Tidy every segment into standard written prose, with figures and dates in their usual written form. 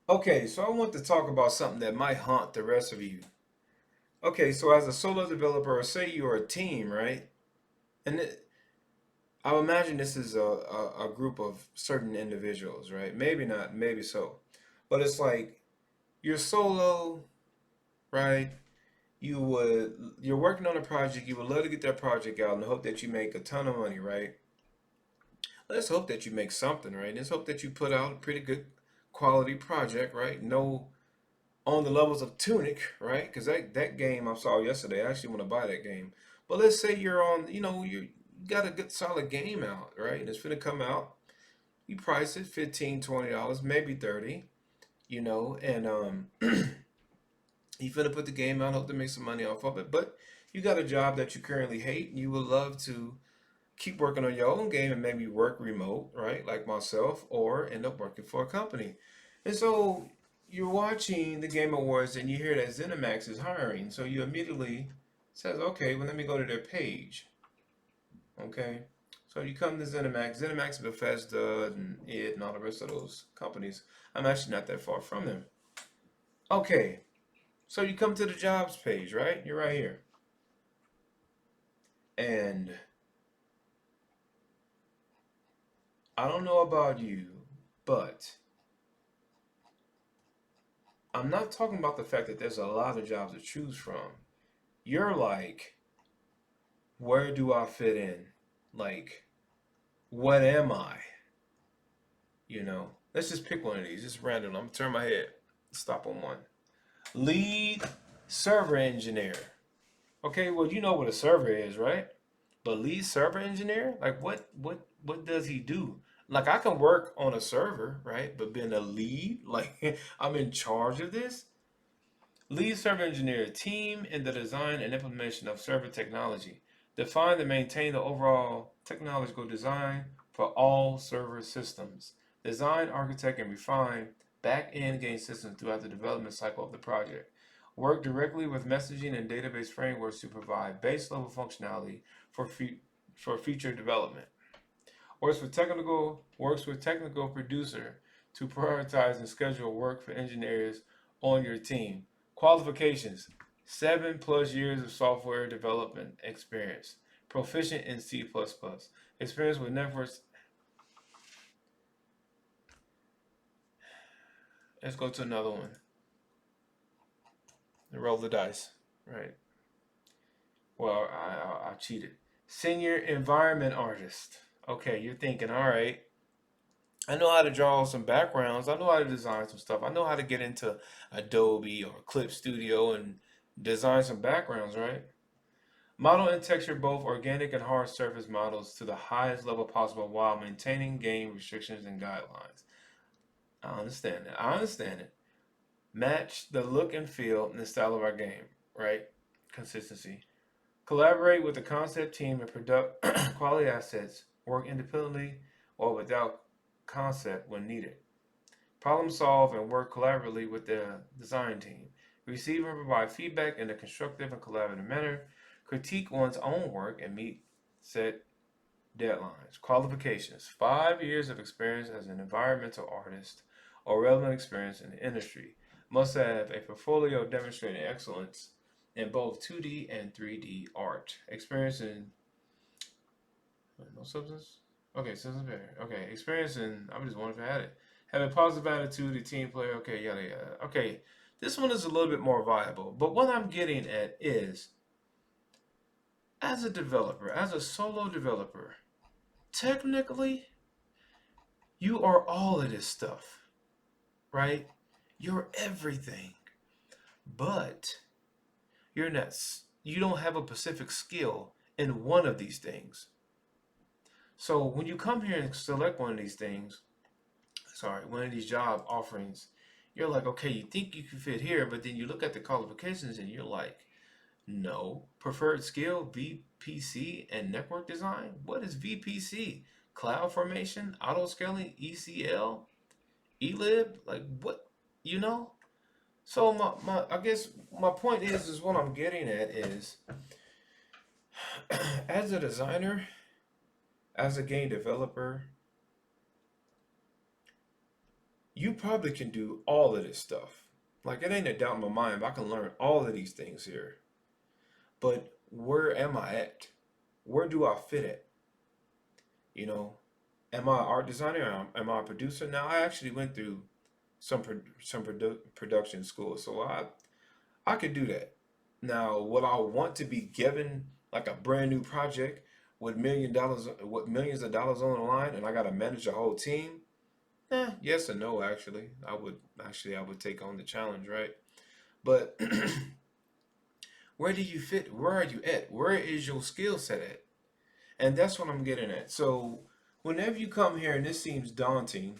Okay, so I want to talk about something that might haunt the rest of you. Okay, so as a solo developer, or say you're a team, right? And I would imagine this is a group of certain individuals, right? Maybe not, maybe so. But it's like you're solo, right? You're working on a project, you would love to get that project out and hope that you make a ton of money, right? Let's hope that you make something, right? Let's hope that you put out a pretty good quality project, right? No on the levels of Tunic, right? Because that game I saw yesterday, I actually want to buy that game. But let's say you're on, you got a good solid game out, right? And it's gonna come out. You price it 15, $20, maybe 30, and you finna put the game out, hope to make some money off of it. But you got a job that you currently hate, and you would love to keep working on your own game and maybe work remote, right? Like myself, or end up working for a company. And so you're watching the Game Awards and you hear that ZeniMax is hiring. So you immediately says, okay, well let me go to their page. Okay. So you come to ZeniMax, Bethesda, and id, and all the rest of those companies. I'm actually not that far from them. Okay. So you come to the jobs page, right? You're right here. And I don't know about you, but I'm not talking about the fact that there's a lot of jobs to choose from. You're like, where do I fit in? Like, what am I? Let's just pick one of these. Just random. I'm gonna turn my head. Stop on one. Lead server engineer. Okay, well you know what a server is, right? But lead server engineer, like what does he do? Like I can work on a server, right? But being a lead, like I'm in charge of this. Lead server engineer, team in the design and implementation of server technology. Define and maintain the overall technological design for all server systems. Design, architect, and refine back-end game systems throughout the development cycle of the project. Work directly with messaging and database frameworks to provide base-level functionality for, for future development. Works with technical producer to prioritize and schedule work for engineers on your team. Qualifications: 7+ years of software development experience. Proficient in C++. Experience with networks. Let's go to another one. Roll the dice. Right. Well, I cheated. Senior environment artist. Okay, you're thinking, all right, I know how to draw some backgrounds. I know how to design some stuff. I know how to get into Adobe or Clip Studio and design some backgrounds, right? Model and texture both organic and hard surface models to the highest level possible while maintaining game restrictions and guidelines. I understand that. I understand it. Match the look and feel and the style of our game, right? Consistency. Collaborate with the concept team and product quality assets. Work independently or without concept when needed. Problem solve and work collaboratively with the design team. Receive and provide feedback in a constructive and collaborative manner. Critique one's own work and meet set deadlines. Qualifications: 5 years of experience as an environmental artist or relevant experience in the industry. Must have a portfolio demonstrating excellence in both 2D and 3D art. Experience in no substance. Okay, substance better. Okay, experience in. I just wondering if I had it. Have a positive attitude, a team player. Okay, yada yada. Okay, this one is a little bit more viable. But what I'm getting at is, as a developer, as a solo developer, technically, you are all of this stuff, right? You're everything, but you're not. You don't have a specific skill in one of these things. So when you come here and select one of these things, sorry, one of these job offerings, you're like, okay, you think you can fit here, but then you look at the qualifications and you're like, no. Preferred skill, VPC and network design? What is VPC? Cloud formation, auto scaling, ECL, ELIB? Like what? You know? So I guess my point is what I'm getting at is as a designer, as a game developer, you probably can do all of this stuff. Like it ain't a doubt in my mind, but I can learn all of these things here. But where am I at? Where do I fit at? You know, am I an art designer? Am I a producer? Now I actually went through production school, so I could do that. Now, would I want to be given like a brand new project with $1 million, with millions of dollars on the line, and I got to manage a whole team? Yes and no. I would take on the challenge, right? But where do you fit? Where are you at? Where is your skill set at? And that's what I'm getting at. So, whenever you come here and this seems daunting,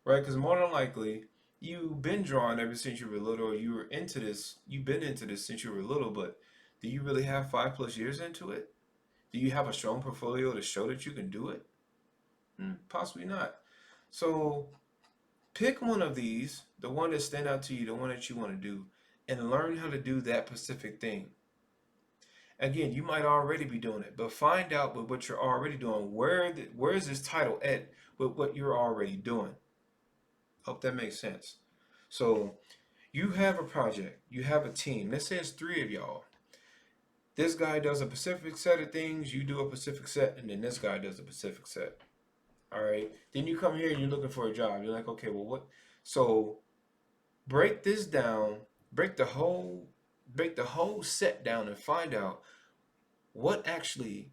right? Because more than likely, you've been drawing ever since you were little, or you were into this, you've been into this since you were little, but do you really have 5+ years into it? Do you have a strong portfolio to show that you can do it? Possibly not. So pick one of these, the one that stand out to you, the one that you want to do, and learn how to do that specific thing. Again, you might already be doing it, but find out with what you're already doing, where is this title at with what you're already doing. Hope that makes sense. So you have a project, you have a team. Let's say it's three of y'all. This guy does a specific set of things, you do a specific set, and then this guy does a specific set. All right. Then you come here and you're looking for a job. You're like, okay, well, what? So break this down, break the whole, break the whole set down, and find out what actually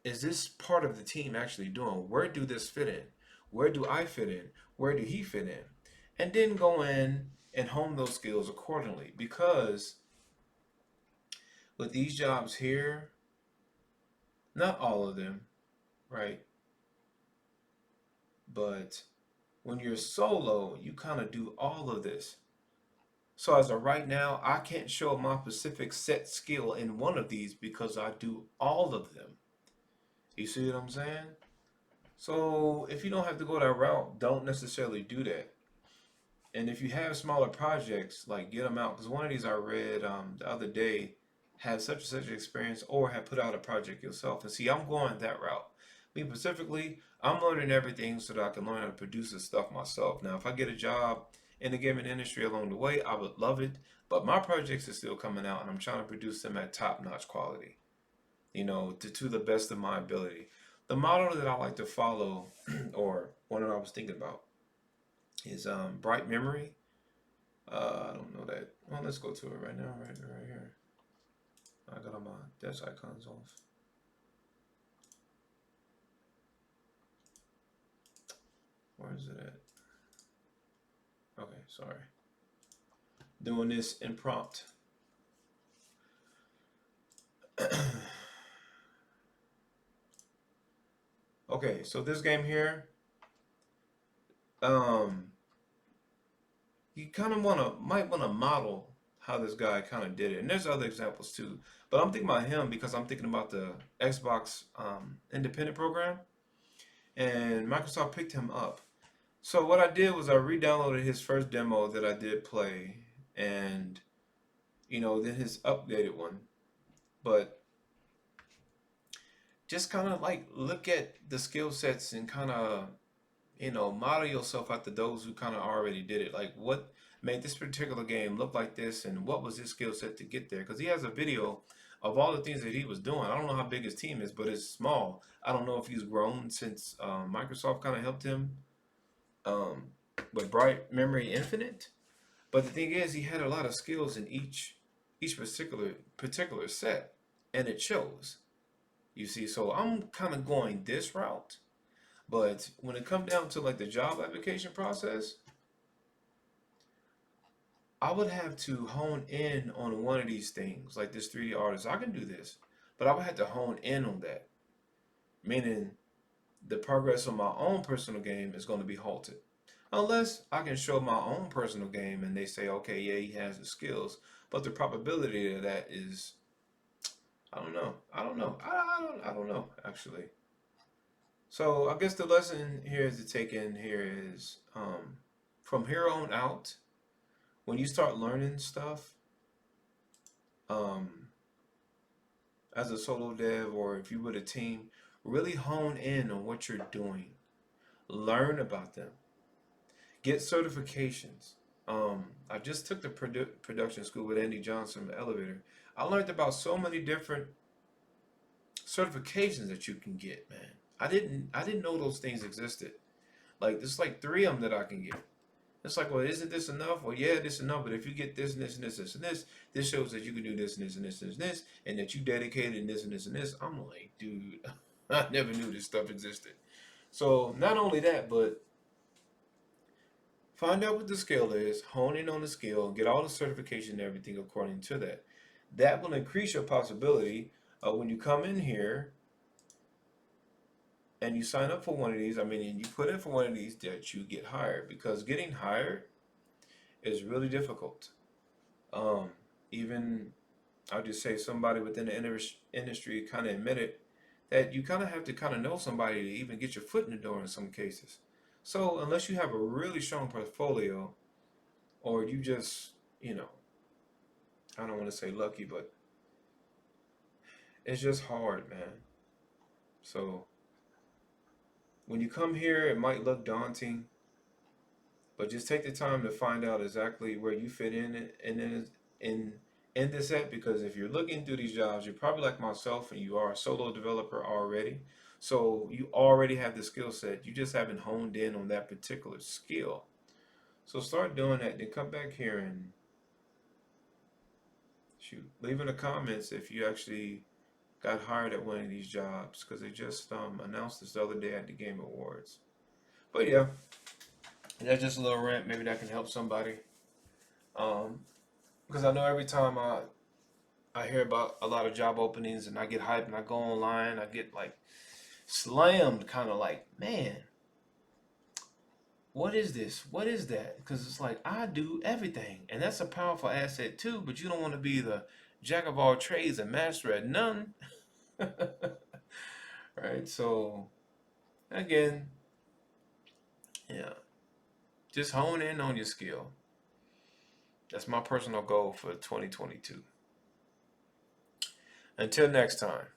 is this part of the team actually doing. Where do this fit in? Where do I fit in? Where do he fit in? And then go in and hone those skills accordingly. Because with these jobs here, not all of them, right? But when you're solo, you kind of do all of this. So as of right now, I can't show my specific set skill in one of these because I do all of them. You see what I'm saying? So if you don't have to go that route, don't necessarily do that. And if you have smaller projects, like get them out. Because one of these I read the other day had such and such experience or have put out a project yourself. And see, I'm going that route. Me specifically, I'm learning everything so that I can learn how to produce this stuff myself. Now, if I get a job in the gaming industry along the way, I would love it. But my projects are still coming out and I'm trying to produce them at top-notch quality, to the best of my ability. The model that I like to follow, or one that I was thinking about, is Bright Memory. I don't know that. Well, let's go to it right now, right here. I got all my desk icons off. Where is it at? Okay, sorry. Doing this impromptu. Okay, so this game here, um, you kind of might wanna model how this guy kind of did it, and there's other examples too. But I'm thinking about him because I'm thinking about the Xbox independent program, and Microsoft picked him up. So what I did was I re-downloaded his first demo that I did play, and then his updated one. But just kind of like look at the skill sets and kind of model yourself after those who kind of already did it. Like what made this particular game look like this, and what was his skill set to get there? Because he has a video of all the things that he was doing. I don't know how big his team is, but it's small. I don't know if he's grown since Microsoft kind of helped him um, with Bright Memory Infinite. But the thing is, he had a lot of skills in each particular set, and it shows. You see, so I'm kind of going this route. But when it comes down to like the job application process, I would have to hone in on one of these things, like this 3D artist. I can do this, but I would have to hone in on that. Meaning the progress of my own personal game is going to be halted. Unless I can show my own personal game and they say, okay, yeah, he has the skills. But the probability of that is, I don't know. I don't know, actually. So I guess the lesson here to take in here is from here on out, when you start learning stuff, um, as a solo dev or if you with a team, really hone in on what you're doing. Learn about them. Get certifications. I just took the production school with Andy Johnson, the elevator. I learned about so many different certifications that you can get, man. I didn't know those things existed. Like there's like three of them that I can get. It's like, well, isn't this enough? Well, yeah, this is enough. But if you get this and this and this, this and this shows that you can do this and this and this and this, and that you dedicated in this and this and this. I'm like, dude, I never knew this stuff existed. So not only that, but find out what the skill is, hone in on the skill, get all the certification and everything according to that. That will increase your possibility when you come in here and you sign up for one of these. I mean, and you put in for one of these, that you get hired, because getting hired is really difficult. Um, Even I'll just say somebody within the industry kind of admitted that you kind of have to kind of know somebody to even get your foot in the door in some cases. So unless you have a really strong portfolio, or you just, you know, I don't want to say lucky, but it's just hard, man. So when you come here, it might look daunting, but just take the time to find out exactly where you fit in in this at, because if you're looking through these jobs, you're probably like myself and you are a solo developer already. So you already have the skill set. You just haven't honed in on that particular skill. So start doing that. Then come back here and shoot, leave in the comments if you actually got hired at one of these jobs, because they just announced this the other day at the Game Awards. But yeah, that's just a little rant. Maybe that can help somebody. Um, because I know every time I hear about a lot of job openings and I get hyped and I go online, I get like slammed, kind of like, man, what is this? What is that? Because it's like I do everything, and that's a powerful asset too. But you don't want to be the jack of all trades and master at none, right? So again, yeah, just hone in on your skill. That's my personal goal for 2022. Until next time.